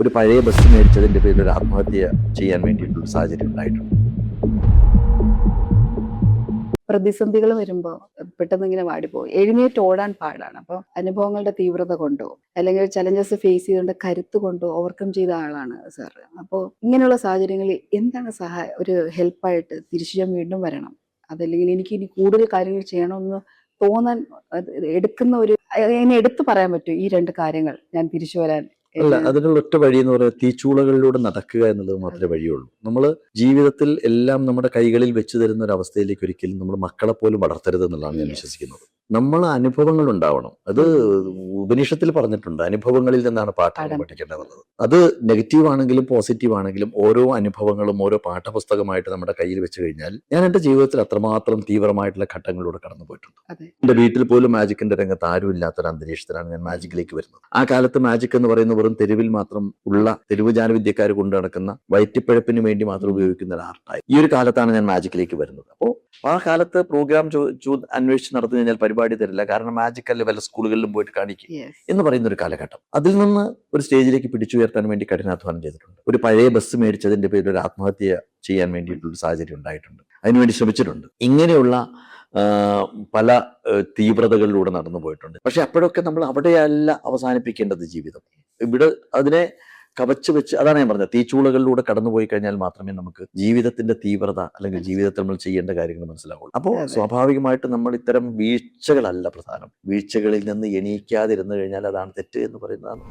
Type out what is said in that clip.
ഒരു പഴയ ബസ് മേടിച്ചതിന്റെ പേരിൽ ഒരു ആത്മഹത്യ ചെയ്യാൻ വേണ്ടിയിട്ടുള്ള സാഹചര്യം ഉണ്ടായിട്ടുണ്ട്. പ്രതിസന്ധികൾ വരുമ്പോൾ പെട്ടെന്ന് ഇങ്ങനെ വാടിപ്പോകും. എഴുന്നേറ്റ് ഓടാൻ പാടാണ്. അപ്പോൾ അനുഭവങ്ങളുടെ തീവ്രത കൊണ്ടോ അല്ലെങ്കിൽ ചലഞ്ചസ് ഫേസ് ചെയ്തുകൊണ്ട് കരുത്ത് കൊണ്ടോ ഓവർകം ചെയ്ത ആളാണ് സാർ. അപ്പോൾ ഇങ്ങനെയുള്ള സാഹചര്യങ്ങളിൽ എന്താണ് ഒരു ഹെൽപ്പായിട്ട് തിരിച്ചു ഞാൻ വീണ്ടും വരണം, അതല്ലെങ്കിൽ എനിക്ക് ഇനി കൂടുതൽ കാര്യങ്ങൾ ചെയ്യണമെന്ന് തോന്നാൻ എടുക്കുന്ന എന്നെ എടുത്തു പറയാൻ പറ്റും ഈ രണ്ട് കാര്യങ്ങൾ ഞാൻ തിരിച്ചു വരാൻ? അല്ല, അതിനുള്ള ഒറ്റ വഴി എന്ന് പറയുന്നത് തീച്ചൂളകളിലൂടെ നടക്കുക എന്നുള്ളത് മാത്രമേ വഴിയുള്ളൂ. നമ്മൾ ജീവിതത്തിൽ എല്ലാം നമ്മുടെ കൈകളിൽ വെച്ച് തരുന്ന ഒരു അവസ്ഥയിലേക്ക് ഒരിക്കലും നമ്മൾ മക്കളെ പോലും വളർത്തരുത് എന്നുള്ളതാണ് ഞാൻ വിശ്വസിക്കുന്നത്. നമ്മൾ അനുഭവങ്ങൾ ഉണ്ടാവണം. അത് ഉപനിഷത്തിൽ പറഞ്ഞിട്ടുണ്ട്, അനുഭവങ്ങളിൽ നിന്നാണ് പാഠം പഠിക്കേണ്ടത്. അത് നെഗറ്റീവ് ആണെങ്കിലും പോസിറ്റീവ് ആണെങ്കിലും ഓരോ അനുഭവങ്ങളും ഓരോ പാഠപുസ്തകമായിട്ട് നമ്മുടെ കയ്യിൽ വെച്ച് കഴിഞ്ഞാൽ, ഞാൻ എൻ്റെ ജീവിതത്തിൽ അത്രമാത്രം തീവ്രമായിട്ടുള്ള ഘട്ടങ്ങളിലൂടെ കടന്നു പോയിട്ടുണ്ട്. എൻ്റെ വീട്ടിൽ പോലും മാജിക്കിന്റെ രംഗത്ത് ആരും ഇല്ലാത്തൊരു അന്തരീക്ഷത്തിലാണ് ഞാൻ മാജിക്കിലേക്ക് വരുന്നത്. ആ കാലത്ത് മാജിക് എന്ന് പറയുന്ന വെറും തെരുവിൽ മാത്രം ഉള്ള തെരുവ് ജാലവിദ്യക്കാർ കൊണ്ടു നടക്കുന്ന വയറ്റിപ്പഴപ്പിന് വേണ്ടി മാത്രം ഉപയോഗിക്കുന്ന ഒരു ആർട്ടായി. ഈ ഒരു കാലത്താണ് ഞാൻ മാജിക്കിലേക്ക് വരുന്നത്. അപ്പോൾ ആ കാലത്ത് പ്രോഗ്രാം അന്വേഷിച്ച് നടത്തി കഴിഞ്ഞാൽ പരിപാടി തരില്ല, കാരണം മാജിക് അല്ലെ വല്ല സ്കൂളുകളിലും പോയിട്ട് കാണിക്കും എന്ന് പറയുന്ന ഒരു കാലഘട്ടം. അതിൽ നിന്ന് ഒരു സ്റ്റേജിലേക്ക് പിടിച്ചുയർത്താൻ വേണ്ടി കഠിനാധ്വാനം ചെയ്തിട്ടുണ്ട്. ഒരു പഴയ ബസ് മേടിച്ചതിന്റെ പേരിൽ ഒരു ആത്മഹത്യ ചെയ്യാൻ വേണ്ടിയിട്ടുള്ള സാഹചര്യം ഉണ്ടായിട്ടുണ്ട്. അതിനുവേണ്ടി ശ്രമിച്ചിട്ടുണ്ട്. ഇങ്ങനെയുള്ള പല തീവ്രതകളിലൂടെ നടന്നു പോയിട്ടുണ്ട്. പക്ഷെ അപ്പോഴൊക്കെ നമ്മൾ അവിടെയല്ല അവസാനിപ്പിക്കേണ്ടത് ജീവിതം. ഇവിടെ അതിനെ കവച്ച് വെച്ച്, അതാണ് ഞാൻ പറഞ്ഞത്, തീച്ചൂളകളിലൂടെ കടന്നുപോയി കഴിഞ്ഞാൽ മാത്രമേ നമുക്ക് ജീവിതത്തിന്റെ തീവ്രത അല്ലെങ്കിൽ ജീവിതത്തിൽ നമ്മൾ ചെയ്യേണ്ട കാര്യങ്ങൾ മനസ്സിലാവുള്ളൂ. അപ്പോൾ സ്വാഭാവികമായിട്ട് നമ്മൾ ഇത്തരം വീഴ്ചകളല്ല പ്രധാനം. വീഴ്ചകളിൽ നിന്ന് എണീക്കാതിരുന്നു കഴിഞ്ഞാൽ അതാണ് തെറ്റ് എന്ന് പറയുന്നതാണ്.